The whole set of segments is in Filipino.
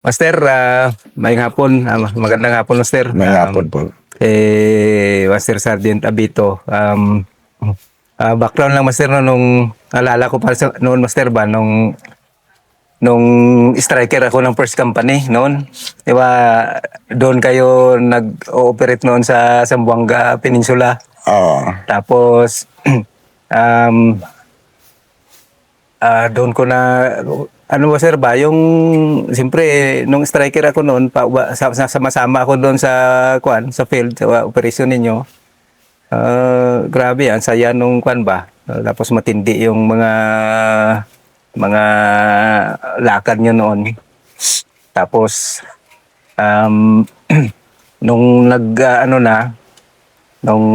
Master, mayang hapon. Magandang hapon, Master. May hapon po. Master Sergeant Abito. Background lang, Master, no, nung alala ko pa noon, Master, ba, nung striker ako ng first company noon. Di ba, doon kayo nag-ooperate noon sa Zamboanga Peninsula. Oo. Tapos, doon ko na, ano ba sir ba, yung, siyempre, nung striker ako noon, sama-sama ako doon sa field, sa operation ninyo. Grabe, ang saya nung kwan ba. Tapos matindi yung mga lakad nyo noon. Tapos, nung nung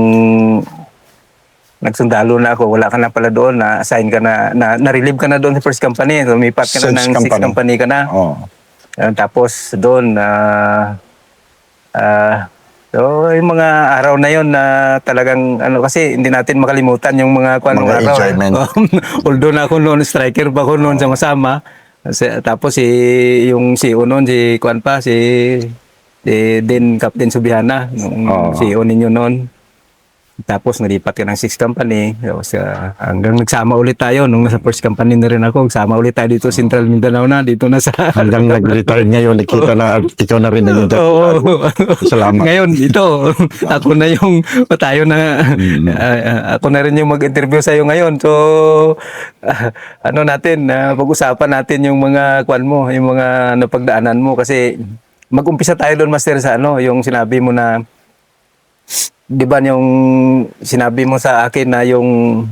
nagsundalo na ako, wala ka na pala doon, na-assign ka na-relieve ka na doon sa first company, lumipat ka na ng sixth company ka na. Oo. Tapos doon, so yung mga araw na yon na talagang, kasi hindi natin makalimutan yung mga Mga araw. enjoyment. Although na ako noon, striker pa ako noon sama-sama. Tapos yung CEO noon, si Din Captain Subiana, nung CEO ninyo noon. Tapos nalipat ka ng sixth company. Tapos, hanggang nagsama ulit tayo. Nung nasa first company na rin ako, nagsama ulit tayo dito Central Mindanao na. Dito na sa... Hanggang nag-retire ngayon, nakita na ikaw na rin yung Oo. Salamat. Ngayon, ito, ako na yung, ako na rin yung mag-interview sa'yo ngayon. So, pag-usapan natin yung mga yung mga napagdaanan mo. Kasi, mag-umpisa tayo doon, Master, sa yung sinabi mo na, di ba yung sinabi mo sa akin na yung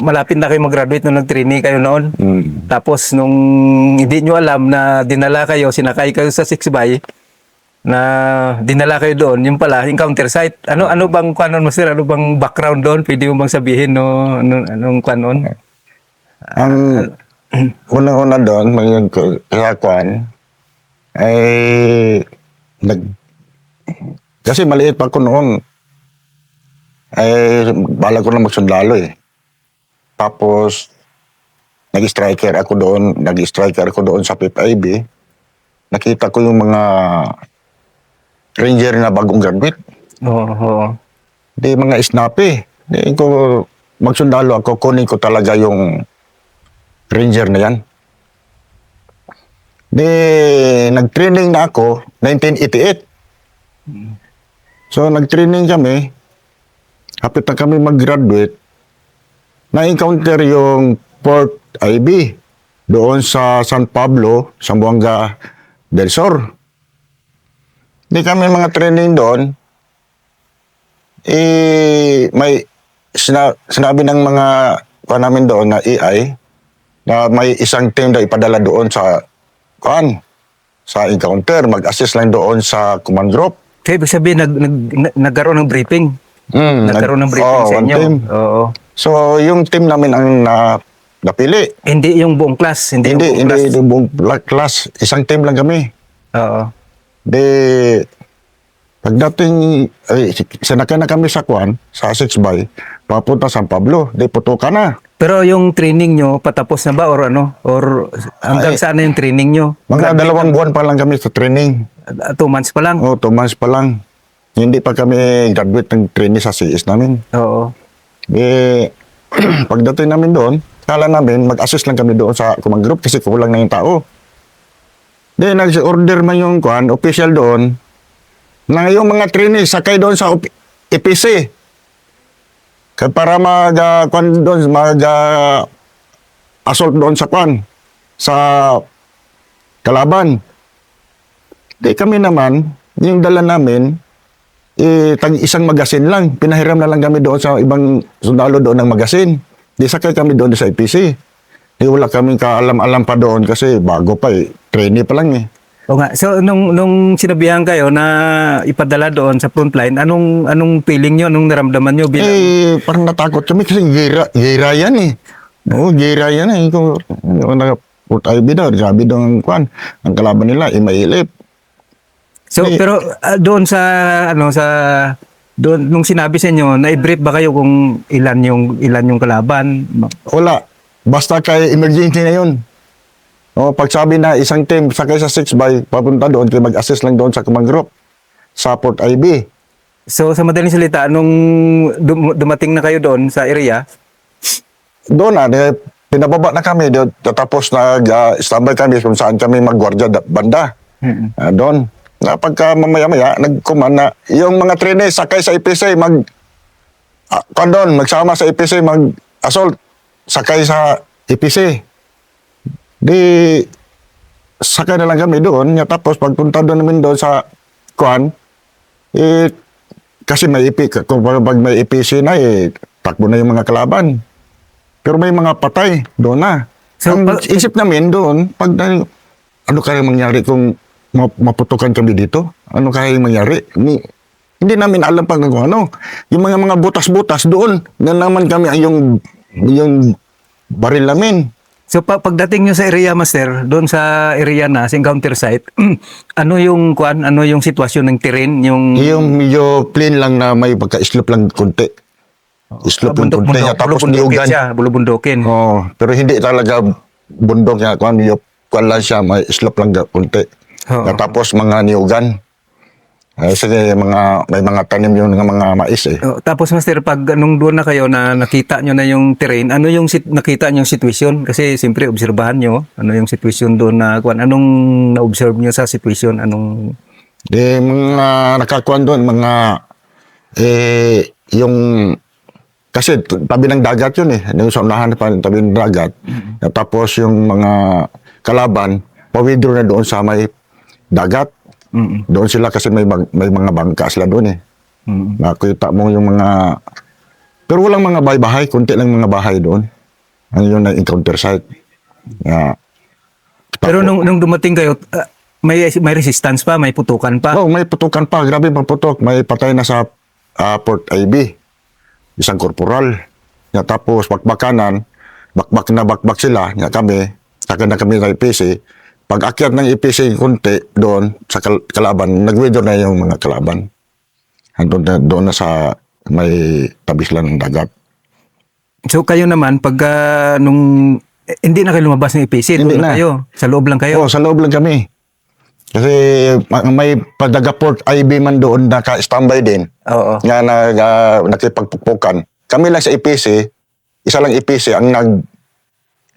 malapit na kayo mag-graduate nung nag-trainee kayo noon. Tapos nung hindi nyo alam na dinala kayo, sinakay kayo sa 6x na dinala kayo doon, yung pala, encounter site. Ano bang kanon mo, sir? Ano bang background doon? Pwede mo bang sabihin anong kanon? Ang unang-una doon, kaya kwan, ay kasi maliit pa ako noon. Ay, bala ko na magsundalo eh. Tapos, nag-striker ako doon sa PIB. Nakita ko yung mga ranger na bagong graduate. Oo. Di mga snappy. Di ko magsundalo ako, kunin ko talaga yung ranger na yan. Di, nag-training na ako, 1988. So, nag-training kami. Hapit na kami mag-graduate. Na-encounter yung Port IB doon sa San Pablo, Zamboanga del Sur. Di kami mga training doon. May sinabi ng mga namin doon na AI na may isang team na ipadala doon sa encounter. Mag-assist lang doon sa command group. Kaya ibig sabihin, nagkaroon ng briefing. Nagkaroon ng briefing sa inyo. Team. Oo. So, yung team namin ang napili. Hindi yung buong class. Hindi yung buong class. Isang team lang kami. Oo. Pagdating, sinakay na kami sa sa 6x, papunta San Pablo. Puto ka na. Pero yung training nyo, patapos na ba or ano? Or hanggang saan na yung training nyo? Mga 2 buwan pa lang kami sa training. 2 months pa lang? Oo, 2 months pa lang. Hindi pa kami graduate ng training sa CS namin. Oo. Pagdating namin doon, kala namin mag-assist lang kami doon sa command group kasi kulang na yung tao. Nag-order man yung official doon na yung mga training sakay doon sa EPC. Para assault doon sa kalaban. Kami naman, yung dala namin, isang magasin lang. Pinahiram na lang kami doon sa ibang sundalo doon ng magasin. Sakay kami doon sa EPC. Wala kaming kaalam-alam pa doon kasi bago pa trainee pa lang eh. O nga. So, nung sinabihan kayo na ipadala doon sa frontline, anong feeling nyo? Anong naramdaman nyo? Parang natakot kami kasi gira yan eh. Oo, gira yan eh. Kung Port IB daw, sabi daw ang kalaban nila, mailip. So, pero doon doon, nung sinabi sa inyo, na-brief ba kayo kung ilan yung kalaban? Wala. Basta kay emergency na yun. O, pag sabi na isang team sakay sa 6x, papunta doon, kayo mag-assist lang doon sa command group, sa Port IB. So sa madaling salita, nung dumating na kayo doon sa area, Doon na, pinababa na kami, doon, tapos nag-standby kami kung saan kami magwardya banda. Doon. Na pagka mamaya-maya, nag-command na, yung mga trainees sakay sa EPC, magsama sa EPC, mag-assault, sakay sa EPC. Di, sakay na lang kami doon, tapos pagpunta doon namin doon sa kuan, kasi may kung pag may EPC na, takbo na yung mga kalaban. Pero may mga patay doon na. So, Ang isip namin doon, ano kaya mangyari kung maputukan kami dito? Ano kaya mangyari? Hindi namin alam pag kung ano. Yung mga butas-butas doon, na naman kami yung baril namin. so pagdating nyo sa area, Master, doon sa area na, sa encounter site, ano yung sitwasyon ng terrain? Yung medyo plain lang na may pagka-slope lang konti. Slope lang konti niya, tapos niyugan. Bulubundukin. Oh, pero hindi talaga bundok niya. Kuan lang siya, may slope lang konti. Oo. Tapos mga niyugan. Sige, may mga tanim yung mga mais eh. Oh, tapos Master, pag nung doon na kayo na nakita nyo na yung terrain, ano yung nakita nyo yung sitwasyon? Kasi siyempre obserbahan nyo, ano yung sitwasyon doon na kuan? Anong na-observe nyo sa sitwasyon? Anong Mga nakakuan doon, yung kasi tabi ng dagat yun eh. Yung sa unahan pa tabi ng dagat. Tapos yung mga kalaban, pawidro na doon sa may dagat. Doon sila kasi may mga bangka sila doon eh. Nakita mo yung mga... Pero walang mga bahay-bahay, kunti lang mga bahay doon. Ang yun na encounter site. Pero nung dumating kayo, may resistance pa, may putukan pa. Oh, may putukan pa. Grabe pang putok. May patay na sa Port IB. Isang korporal. Tapos bakbakanan, bakbak sila. Kami, saka na kami sa EPC. Pag akyat ng EPC kunti doon sa kalaban, nag-withdraw na yung mga kalaban. Doon na sa may tabi sila ng dagat. So kayo naman, pag hindi na kayo lumabas ng EPC, Hindi doon na na. kayo. Sa loob lang kayo. Oo, sa loob lang kami. Kasi may padaga Port IB man doon naka-standby din. Oo. Nga nakipagpukpukan. Kami lang sa EPC, isa lang EPC ang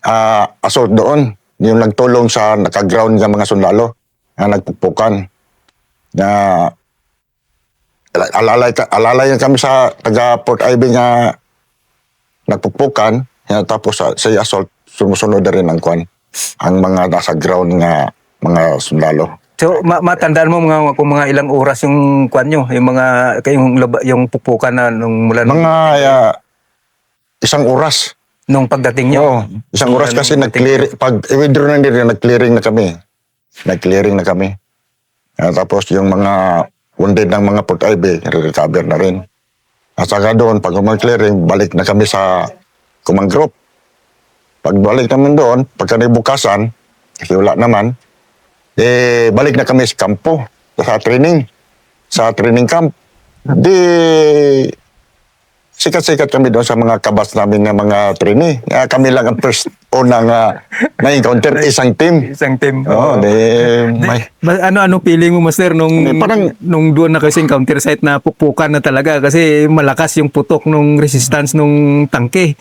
nag-assault doon. Yung nagtulong sa naka-ground ng mga sundalo na nagpukpukan. Na alalay kami sa taga Port IB nga nagpukpukan. Tapos sa assault, sumusunod na rin ang mga nasa ground nga mga sundalo. So matandaan mo kung mga ilang oras yung kuan nyo, yung pukpukan na nung mula nung Isang oras. nung pagdating nyo. Oo, isang oras kasi nag-clearing. Pag i-withdraw na nila, nag-clearing na kami. Tapos yung mga wounded ng mga Port IB, recover na rin. At saka doon, pag mag-clearing, balik na kami sa command group. Pag balik naman doon, pagka bukasan, kasi wala naman, balik na kami sa kampo, sa training camp. Sikat-sikat kami doon sa mga kabats namin ng mga trainee. Kami lang ang first unang na-encounter isang team. Isang team. Oo, Ano feeling mo, Master, parang nung doon na kayo sa encounter site na pukpukan na talaga kasi malakas yung putok nung resistance nung tangke.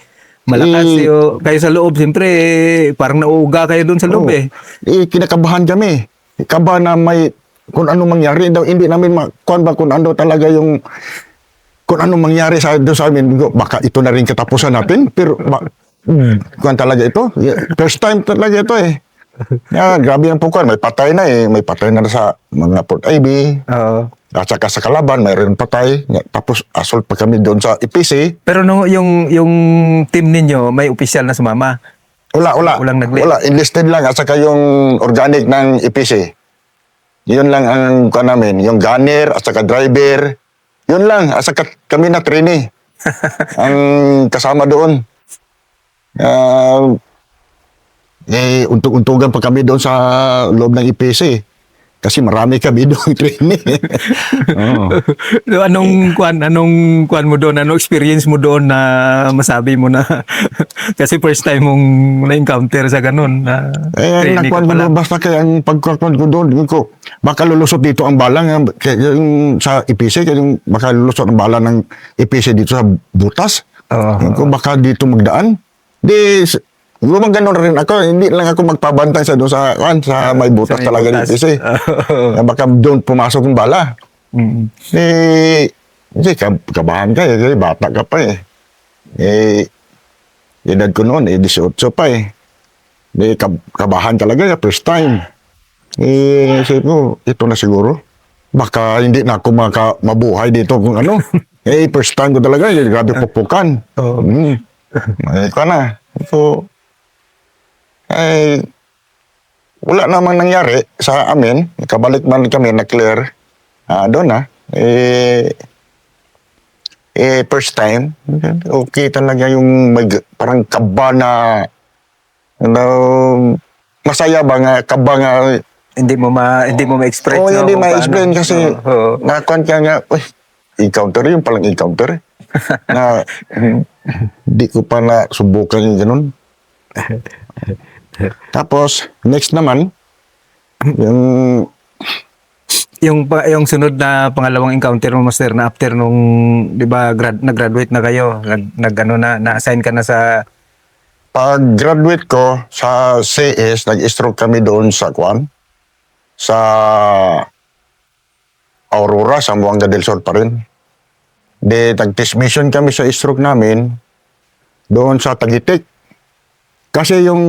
Malakas kayo sa loob, siyempre parang nauuga kayo doon sa loob kinakabahan kami. Kaba na may kung ano mangyari daw. Hindi namin kung ano talaga yung kung ano mangyari sa amin. Baka ito na rin katapusan natin. Pero kung talaga ito. First time talaga ito eh. Grabe ang pukuan. May patay na eh. May patay na sa mga Port IB. At saka sa kalaban, mayroon patay. Tapos assault pa kami doon sa EPC. Pero yung team ninyo, may opisyal na sumama. Wala. Enlisted lang. At saka yung organic ng EPC. Yun lang ang kuan namin. Yung gunner at saka driver. Yun lang. At saka kami na trainee. Ang kasama doon. Untung-untungan pa kami doon sa loob ng EPC. Kasi marami kami doon training. Oo. So, anong kwan mo doon? Anong experience mo doon na masabi mo na kasi first time mong na-encounter sa ganun na training ka Nakuan ko pala. doon, basta kaya ang pagkakuan ko doon, ko, baka lulusot dito ang bala yung sa EPC, kaya yung baka lulusot ang bala ng EPC dito sa butas. Oo. Kung baka dito magdaan. Gumang ganon rin ako, hindi lang ako magpabantay sa doon sa may butas may talaga butas. ng EPC. Baka doon pumasok yung bala. Mm. Kabahan ka bata ka pa eh. Edad ko noon, 18 pa eh. Kabahan talaga, first time. Sabi ko, ito na siguro. Baka hindi na ako mabuhay dito kung ano. First time ko talaga, grabe pupukan. Oo. Ito na. So, wala namang nangyari sa amin. Kabalik man kami na clear. Doon na. First time, okay talaga yung parang kaba na masaya ba nga, kaba nga. Hindi mo ma-express. Oo, hindi kung ma-explain paano. kasi Oo. nakuan ka nga, encounter yung palang encounter. Na hindi ko pa na subukan yung ganun. Tapos, next naman, Yung sunod na pangalawang encounter mo, Master, na after nung, di ba, nag-graduate na kayo, na-assign ka na sa, pag-graduate ko sa CS, nag-stroke kami doon sa sa Aurora, sa Zamboanga del Sur pa rin. Nag-test mission kami sa stroke namin doon sa Tagitik. Kasi yung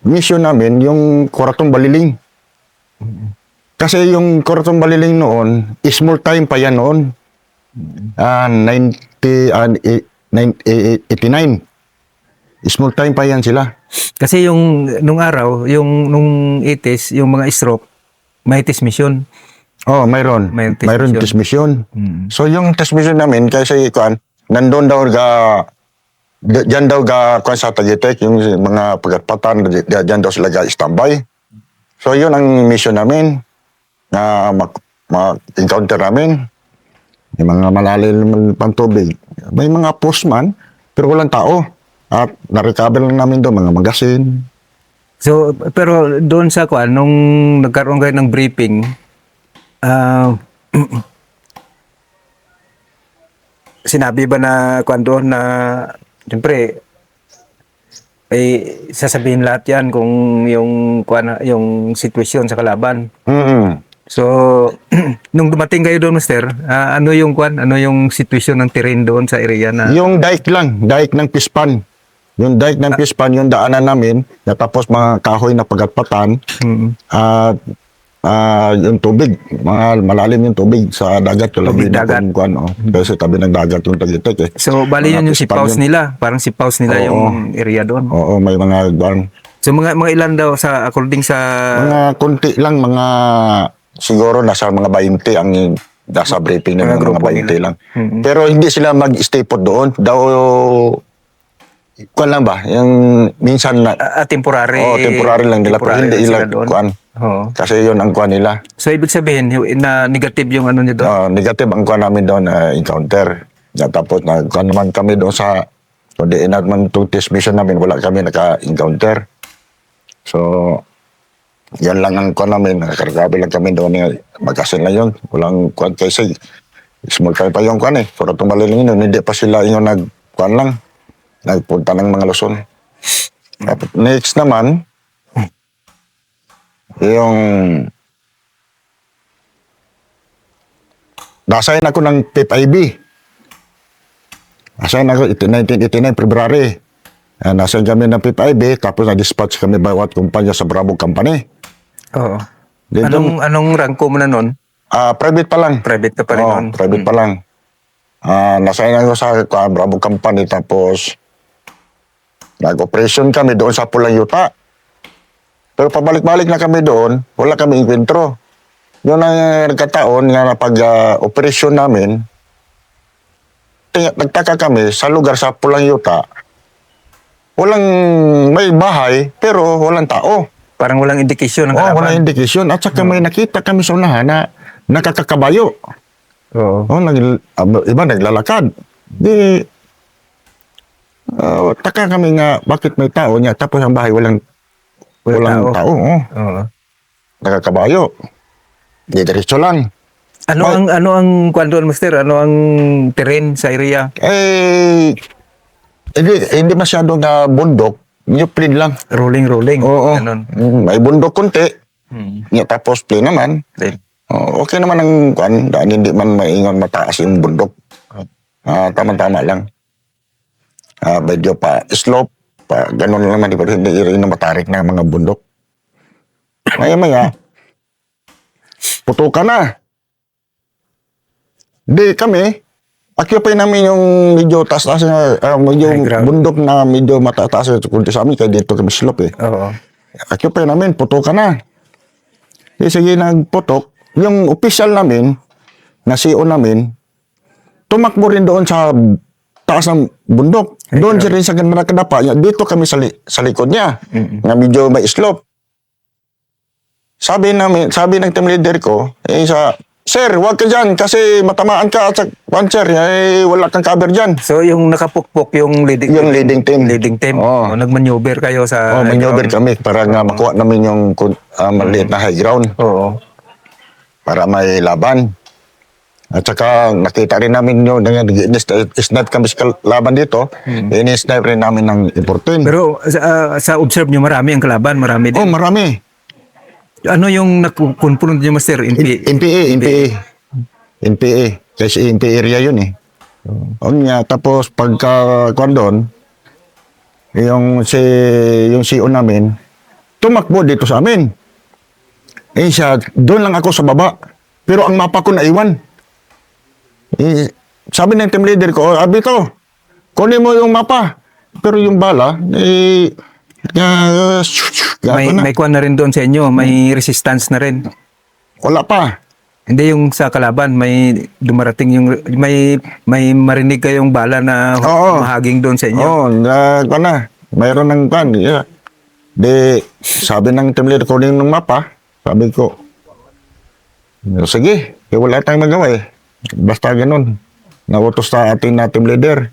mission namin, yung Corazon Baliling. Kasi yung Corazon Baliling noon, small time pa yan noon. 89. Small time pa yan sila. kasi nung araw, nung 80s, yung mga stroke, may test mission. Mayroon. May test Mayroon mission. test mission. Mm. So yung test mission namin, kasi nandun daw diyan daw sa Tagitek, yung mga pagatpatan, diyan daw sila standby. So yun ang mission namin na encounter namin. May mga malalim pang tubig. May mga postman, pero walang tao. At na-recover lang namin doon mga magasin. So, pero doon sa nung nagkaroon kayo ng briefing, sinabi ba na doon na, siyempre, sasabihin lahat yan kung yung sitwasyon sa kalaban. So, nung dumating kayo doon, Master, ano yung sitwasyon ng terrain doon sa area na... Yung dike ng Pispan. Yung dike ng Pispan, yung daanan namin, tapos mga kahoy na pagatpatan, at yung tubig, malalim yung tubig sa dagat. Tubig dagat. Kasi tabi ng dagat yung Tagitek eh. So, bali yun yung sipaws nila. Parang sipaws nila yung area doon. Oo, may mga So, mga ilan daw according sa... mga konti lang, siguro nasa mga 20 ang nasa briefing ng mga 20 lang. Pero hindi sila mag-stay put doon. Lang ba? Yung minsan na... temporary. temporary lang nila. Pero hindi sila ilang doon. Oo. Kasi yun ang nila. So, ibig sabihin, na negative yung niya doon? Negative ang namin doon, encounter. Tapos naman kami doon sa... Kung di naman itong test mission namin, wala kami naka-encounter. So, yan lang ang namin. Nakakargabi lang kami doon. Magasin lang yun. Walang kasi small time pa yung eh. Pero itong Baliling yun, hindi pa sila yung lang. Nagpunta ng mga Luzon. Next naman, yung nasayin ako ng PIB. Nasayin ako 1989 February. Nasayin kami ng PIB, tapos na-dispatch kami bawat kumpanya sa Bravo Company. Oo. Dito, Anong ranko mo na noon? private pa lang. Private ka pa rin noon? Private pa lang. Nasayin ako sa Bravo Company, tapos nag-operation kami doon sa Pulang Yuta. Pero pabalik-balik na kami doon, wala kami inkwentro. Yun ang nagkataon nga na pag-operasyon namin, nagtaka kami sa lugar sa Pulang Yuta, may bahay pero walang tao. Parang walang indikasyon ng Oh, kalaban. wala indikasyon. At saka may nakita kami sa unahan na nakakakabayo. Oo. Oh, iba naglalakad. Di, taka kami nga, bakit may tao niya? Tapos ang bahay walang tao. Oh, Oo. nakakabayo. Di diretso lang. Ano ang kwan doon, Master? Ano ang terrain sa area? Hindi masyadong na bundok. Yung plain lang. Rolling. Oo. Ganon. May bundok konti. Hmm. Tapos plain naman. Then, Okay naman ang kwan. Dahil hindi man maingon mataas yung bundok. Tama-tama lang. Medyo pa slope. Ganun lang naman. Hindi rin na matarik na mga bundok. Maya-maya, putukan na. Di kami, occupy namin yung medyo taas-taas na, medyo High ground. bundok na medyo matataas kundi sa amin, kaya dito kami slope eh. oo. Occupy namin, putukan na. Di sige nagputok, yung official namin, na CO namin, tumakbo rin doon sa taas ng bundok. Doon siya rin sa ganda kadapa niya. Dito kami sa likod niya, na medyo may slope. Sabi ng team leader ko, Sir, huwag ka dyan kasi matamaan ka at sa puncher, wala kang cover dyan. So, yung nakapukpok, yung leading Leading team. Oo. Oo. Nagmaneuver kayo sa high Maneuver ground. kami para nga makuha namin yung maliit na high ground Oo. para may laban. At saka nakita rin namin yung snipe kami sa laban dito, ini-snipe rin namin ng importin. Pero sa observe nyo, marami ang kalaban, marami din. Marami. Ano yung nakukonfront nyo, Master? NPA. Kasi NPA area yun eh. Tapos pagka kwan doon, yung CEO namin, tumakbo dito sa amin. Doon lang ako sa baba. Pero ang mapa ko naiwan. Sabi ng team leader ko, Abito, kunin mo yung mapa. Pero yung bala, May kwan na rin doon sa inyo, may resistance na rin. wala pa. Hindi yung sa kalaban, may dumarating yung, may marinig kayong bala na Oo. mahaging doon sa inyo. Mayroon ng kwan. Yeah. Sabi ng team leader, kunin ng mapa. Sabi ko, sige, wala tayong magawa eh. Basta ganun. Nautos sa ating na team leader.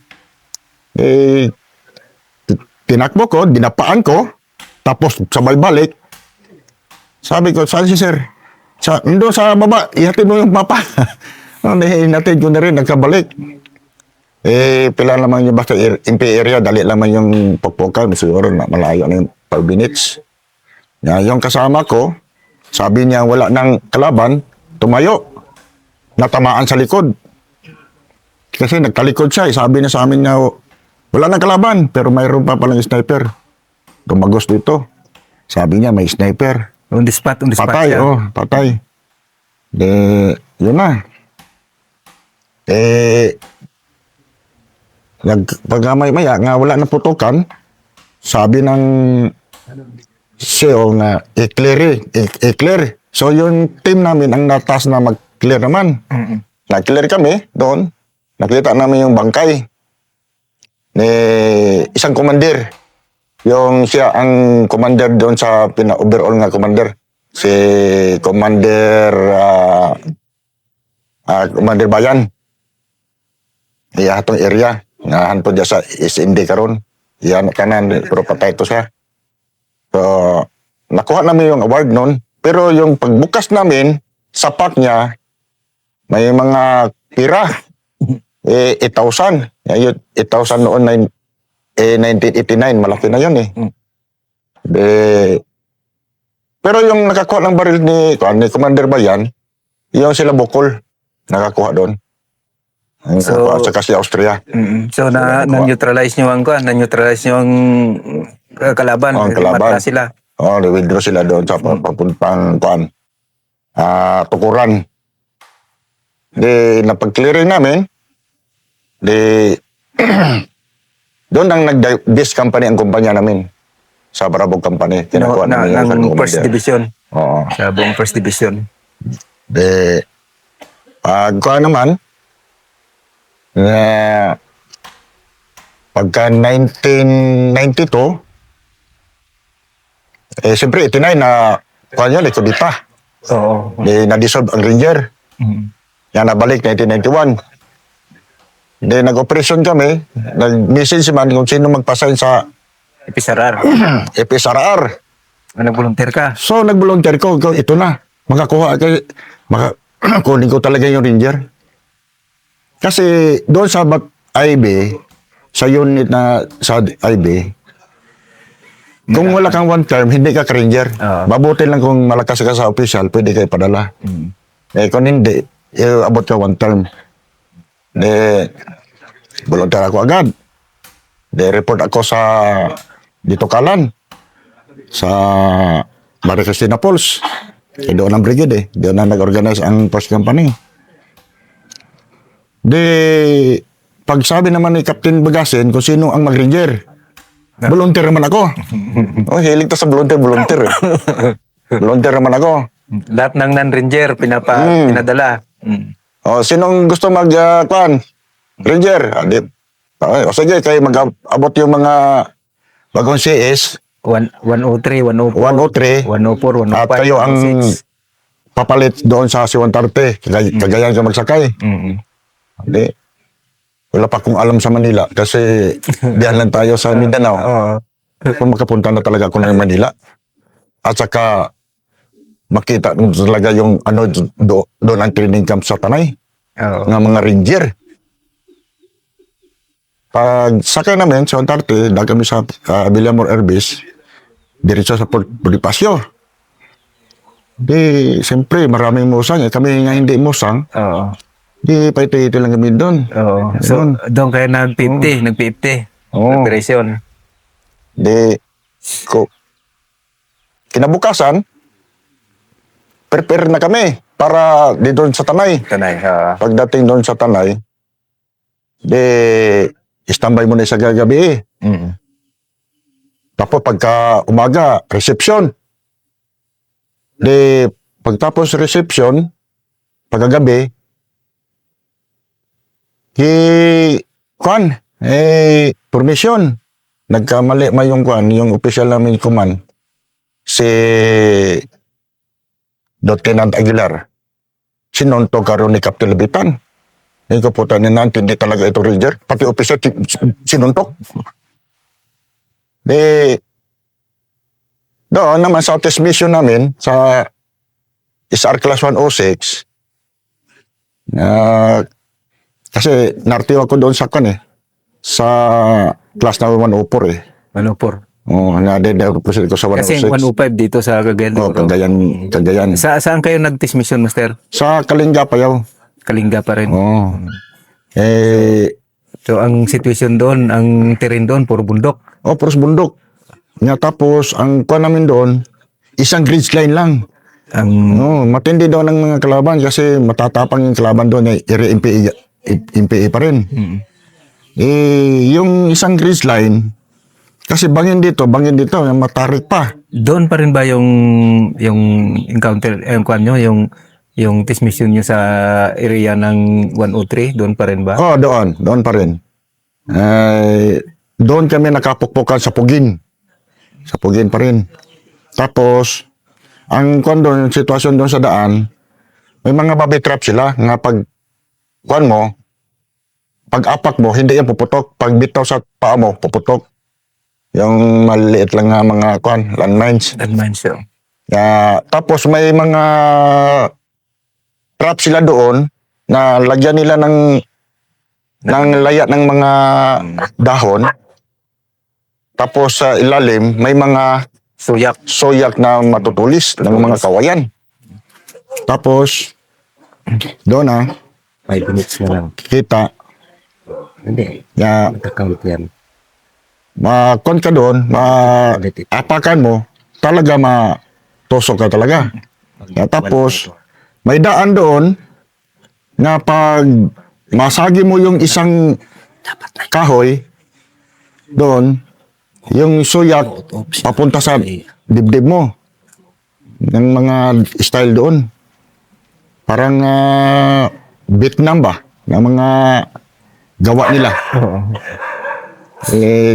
Tinakbo ko, dinapaan ko, tapos sabay balik. Sabi ko, saan si sir? Doon sa baba, ihatid mo yung mapa. Hinatid ko na rin, nagkabalik. Pila naman yung basta MP area, dali naman yung pagpukan. Siguro na malayo na yung 5 minutes. Yung kasama ko, sabi niya wala nang kalaban, tumayo. Natamaan sa likod. Kasi nagtalikod siya. Sabi niya sa amin na wala nang kalaban, pero mayroon pa palang sniper. Tumagos dito. Sabi niya may sniper. On the spot Patay, siya. patay. Yun na. Pagkamay-maya nga wala na putukan, sabi ng CEO nga, i-clear. So yung team namin ang natas na mag-clear naman. Nag-clear kami doon. Nakita namin yung bangkay ni isang commander. Yung siya ang commander doon sa overall nga commander. Si Commander Commander Bayan. Iya hatong area nga hanto dia sa SND karon. Iya kanan pero patay to siya. So nakuha namin yung award noon, pero yung pagbukas namin sa pack niya may mga pira 8,000. 8,000 noon 1989, malaki na yun eh. Pero yung nakakuha ng baril ni Commander Bayan, yung sila Bukol, nakakuha doon. So, at saka si Austria. So, na-neutralize nyo ang kwan, na-neutralize nyo ang kalaban. Ang kalaban. Mata sila. Withdraw sila doon sa papuntang tukuran. Napag-clearing namin, doon ang nag-dis company ang kumpanya namin sa Barabog Company. Kinakuha namin yung ng First Division. Oo. Sa buong First Division. Pagkuha naman, pagka 1992, Siyempre, 89 na, kuhan yun, Kudita. Oo. Na-dissolve ang Ranger. Mm. Yan, nabalik 1991. Nag-operasyon kami, nag-message man kung sino magpasign sa Episarar. FSRR. Nag-volunteer ka. So, nag-volunteer ko, ito na, kunin ko talaga yung Ranger. Kasi doon sa IB, sa unit na sa IB, kung wala kang one term, hindi ka Ranger. Mabuti lang kung malakas ka sa official, pwede ka ipadala. Kung hindi, abot ka one term. Volunteer ako agad. Report ako sa dito Kalan, sa Maria Cristina Falls. Doon ang brigade Doon na nag-organize ang first company. Pag sabi naman ni Captain Bagasin kung sino ang mag-ranger, volunteer naman ako. Hilig to sa volunteer. Volunteer naman ako. Lahat ng non-ranger pinadala. Sinong gusto Ranger? Sige, kayo mag-abot yung mga bagong CS. 103, 104, 103. 104, 105, At kayo ang 106. papalit doon sa C-130. Kagayan ka magsakay. Hindi. Wala pa akong alam sa Manila kasi diyan lang tayo sa Mindanao. Kung makapunta na talaga ako ng Manila. At saka makita talaga yung doon ang training camp sa Tanay. Ng mga Ranger. Pag sakay namin sa 130, dahil kami sa Villamor Air Base, diretso sa Port Bonifacio. Siyempre, maraming musang. Kami nga hindi musang. Paito-ito lang kami doon. So, doon kayo nag-50. Operation. Kinabukasan, prepare na kami para di doon sa Tanay. Pagdating doon sa Tanay, standby mo na sa gagabi. Tapos pagka umaga, reception. Pagtapos reception, pagkagabi, permission. Nagkamali yung yung official namin command. Si Lieutenant Aguilar. Sinunto karon ni Captain Levitan. Yung kaputan ni Nant, hindi talaga ito Ranger. Pati officer, sinuntok. Doon naman sa test mission namin, sa SR Class 106, kasi nartiw ako doon sa sa class na 104 na-represent ko sa 106. Kasi 105 dito sa Cagayan. Cagayan. Saan kayo nag-test mission, Master? Sa Kalinga pa yaw. Kalinga pa rin. So, ang situation doon, ang terrain doon, puro bundok. Puro bundok. Tapos, ang kuha namin doon, isang gridge line lang. Matindi daw ng mga kalaban kasi matatapang yung kalaban doon ay MPA pa rin. Yung isang gridge line, kasi bangin dito, matarik pa. Doon pa rin ba yung encounter, yung test mission nyo sa area ng 103? Doon pa rin ba? Doon pa rin. Doon kami nakapukpukan sa Pugin. Sa Pugin pa rin. Tapos, ang sitwasyon doon sa daan, may mga bobby trap sila nga pag apak mo, hindi yan puputok. Pag bitaw sa paa mo, puputok. Yung maliit lang nga mga landmines. Landmines, tapos may mga trap sila doon na lagyan nila ng layat ng mga dahon. Tapos sa ilalim, may mga soyak na matutulis ng mga kawayan. Tapos, doon 5 minutes na lang. kita. Hindi. Ya, Magka-count yan. makon ka doon, apakan mo, talaga matusok ka talaga. Tapos, may daan doon na pag masagi mo yung isang kahoy doon, yung suyak papunta sa dibdib mo. Yung mga style doon. Parang Vietnam ba? Ng mga gawa nila.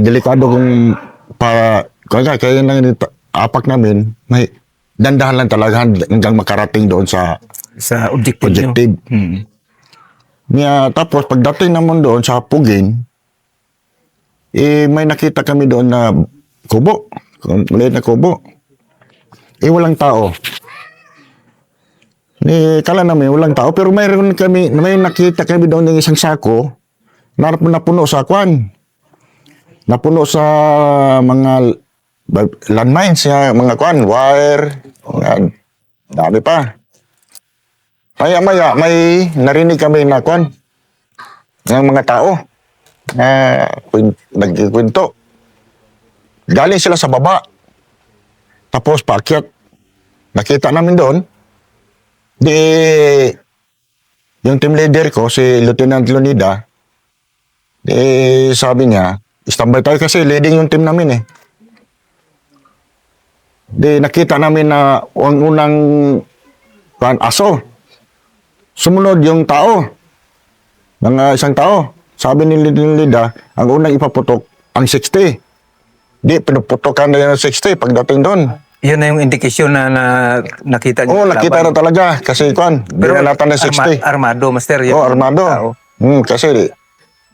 Delikado kung kaya lang apak namin, may dandahan lang talaga hanggang makarating doon sa Sa objective, objective. nyo. Tapos pagdating naman doon sa Pugin, may nakita kami doon na kubo. Maliit na kubo. Walang tao. Kala namin walang tao, pero may nakita kami doon ng isang sako na napuno sa kwan. Napuno sa mga landmines, mga kwan, wire, dami pa. Maya-maya, may narinig kami na kwan ng mga tao na nagkikwento. Galing sila sa baba. Tapos paakyat. Nakita namin doon. Yung team leader ko, si Lieutenant Leonida, sabi niya, standby tayo kasi leading yung team namin eh. Nakita namin na ang unang aso. Sumunod yung tao. Mga isang tao. Sabi ni Lida, ang unang ipaputok, ang 60. Pinuputokan na yan ang 60 pagdating doon. Yun na yung indikasyon na nakita nyo. Oo, nakita na talaga. Kasi Pero binalatan na 60. armado, master. Oo, armado. Tao. Kasi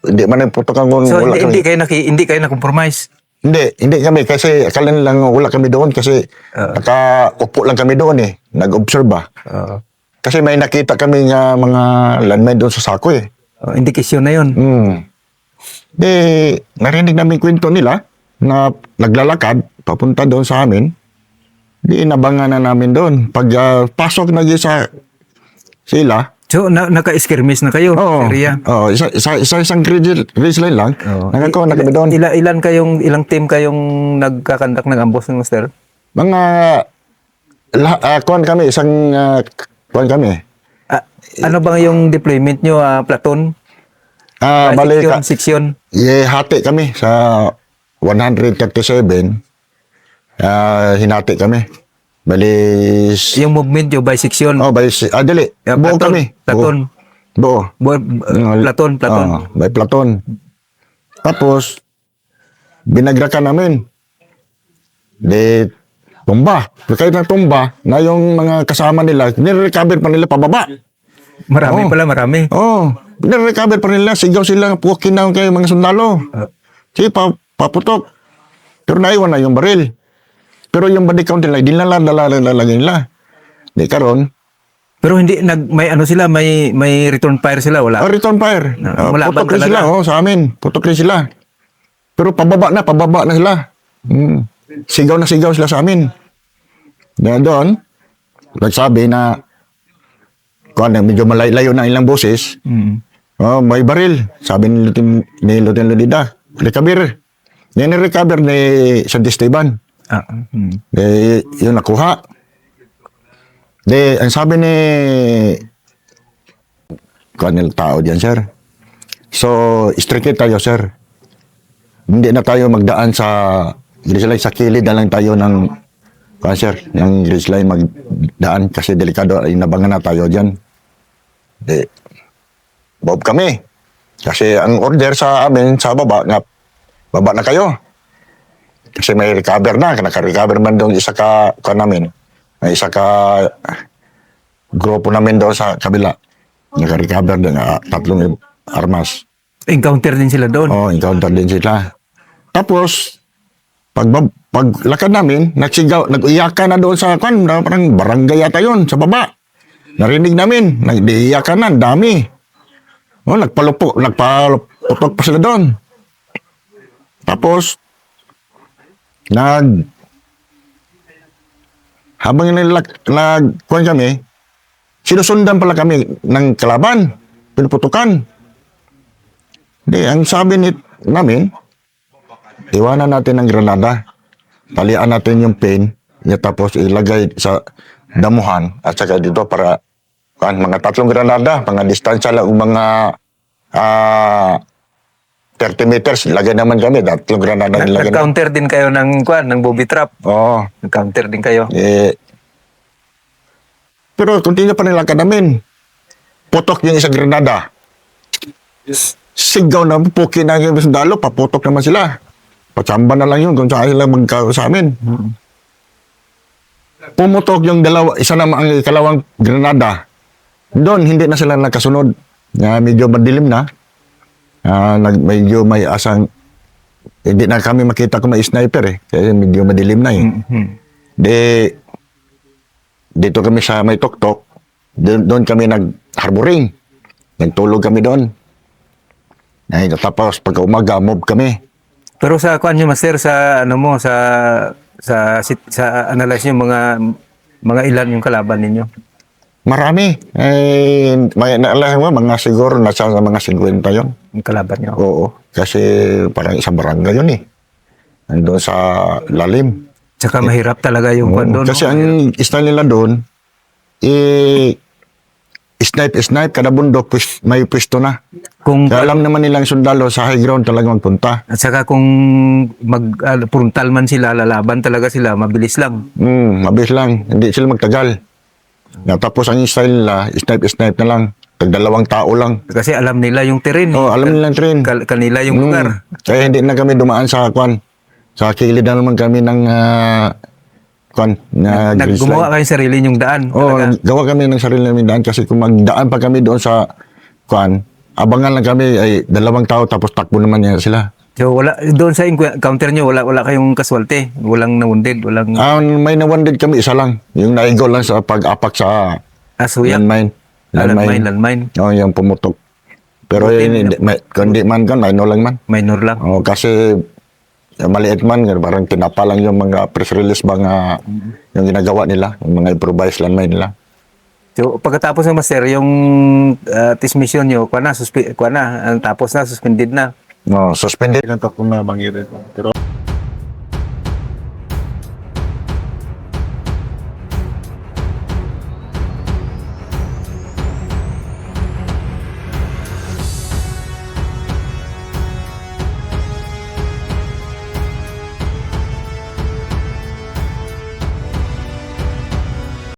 hindi man iputokan kung So, wala hindi kami. hindi kayo na-compromise. Hindi kami. Kasi akala lang wala kami doon. Kasi nakaupo lang kami doon eh. Nag-observe ba. Kasi may nakita kami nga mga landmine doon sa sako eh. Indikasyon na yun. Narinig namin kwento nila na naglalakad papunta doon sa amin. Nabangan na namin doon. Pag pasok na sa sila. So, naka-skirmish na kayo sa area. Isang ridge line lang. Nakakuha na kami doon. Ilang team kayong nagkakandak ng ambush, master? Mga kuhan kami, kuhan kami. Ano bang yung deployment nyo? Platoon? Balik, Seksyon? hati kami sa 137. Hinati kami. Balis... Yung movement nyo by seksyon? Dali. Buo kami. Platoon? Buo. Platoon? By platoon. Tapos, binagrakan namin. Tumba. Kahit na tumba, na yung mga kasama nila, nirecover pa nila pababa. Marami pala, marami. Nirecover pa nila. Sigaw sila, puwakin na kayo mga sundalo. Sige, paputok. Pero naiwan na yung baril. Pero yung body count nila, di nalalagay nila. Di karon. Pero hindi, may return fire sila, wala? Return fire. Wala Putok bang rin sila, talaga? sa amin. Putok rin sila. Pero pababa na sila. Sigaw na sigaw sila sa amin. Doon, nagsabi na, medyo malayo na ilang boses. May baril. Sabi ni Lieutenant Lodida, recover. Ni-recover ni San Esteban. Yun nakuha. Ang sabi ni kanil tao diyan, sir. So, strike tayo, sir. Hindi na tayo magdaan sa gridge sa kilid na lang tayo ng sir, yung gridge line magdaan kasi delikado ay nabangan na tayo diyan. Bob kami. Kasi ang order sa amin sa baba na kayo. Kasi may recover na. Naka-recover man doon isa ka namin. May isa ka grupo namin doon sa kabila. Naka-recover doon. 3 armas. Encounter din sila doon? Encounter din sila. Tapos, paglakad namin, nag-iyakan na doon sa parang barangay yata yun, sa baba. Narinig namin, nag-iyakan na, dami. Nagpalutok pa sila doon. Tapos, habang nagkuhan kami, sinusundan pala kami ng kalaban, pinuputukan. Ang sabi namin, iwanan natin ng granada, talian natin yung pin, tapos ilagay sa damuhan, at saka dito para mga 3 granada, mga distansya lang, mga 30 meters, lagay naman kami, 3 granada. Nag-counter din kayo ng booby trap? Oo. Nag-counter din kayo? Pero continue pa nilakad namin. Putok yung isang granada. Sigaw na, puki na yung sundalo, paputok naman sila. Patsamba na lang yun kung saan sila sa amin. pumutok yung dalawa, isa na ang ikalawang granada. Doon, hindi na sila nakasunod. Medyo madilim na. Medyo may asang, hindi na kami makita kung may sniper eh. Kasi medyo madilim na eh. Mhm. Dito kami sa may tuktok. Doon kami nag-harboring. Nagtulog kami doon. Tapos pagka umaga, mob kami. Pero sa kuan nyo, master, sa ano mo, sa analyze nyo, mga ilan yung kalaban ninyo? Marami. Alam mo, mga siguro nasa mga 50 yun. Yung kalaban nyo? Oo. Kasi parang isang barangay yun eh. Nandun sa lalim. Tsaka mahirap talaga yung kuan doon. Kasi no? ang style nila doon, snipe, kada bundok, may pwesto na. Kung, Kaya alam naman nilang sundalo sa high ground talaga magpunta. at saka kung frontal man sila, lalaban talaga sila, mabilis lang. Mabilis lang. Hindi sila magtagal. Tapos ang style nila, snipe na lang. Tagdalawang tao lang. Kasi alam nila yung terrain. Oh, alam nilang train. Kanila yung lugar. Kaya hindi na kami dumaan sa kwan. Sa kilid na naman kami ng kwan. Naggumawa kayo sarili yung daan. Oo, talaga. gawa kami ng sarili namin daan kasi kung magdaan pa kami doon sa kwan, abangan lang kami ay 2 tao tapos takbo naman niya sila. So wala doon sa encounter nyo, wala kayong kaswalte, walang nawunded, walang May nawandid kami, isa lang. Yung naigo lang sa pag-apak sa asuyak, landmine. landmine. Oo, yung pumutok. Pero kundi man kan, may no lang man. Minor lang. Oo, kasi maliit man, parang tinapa lang yung mga press release mga yung ginagawa nila, yung mga improvised landmine nila. So pagkatapos ng master, yung test mission nyo, tapos na, suspended na. No, suspended. Ganito kung nabangirin. Pero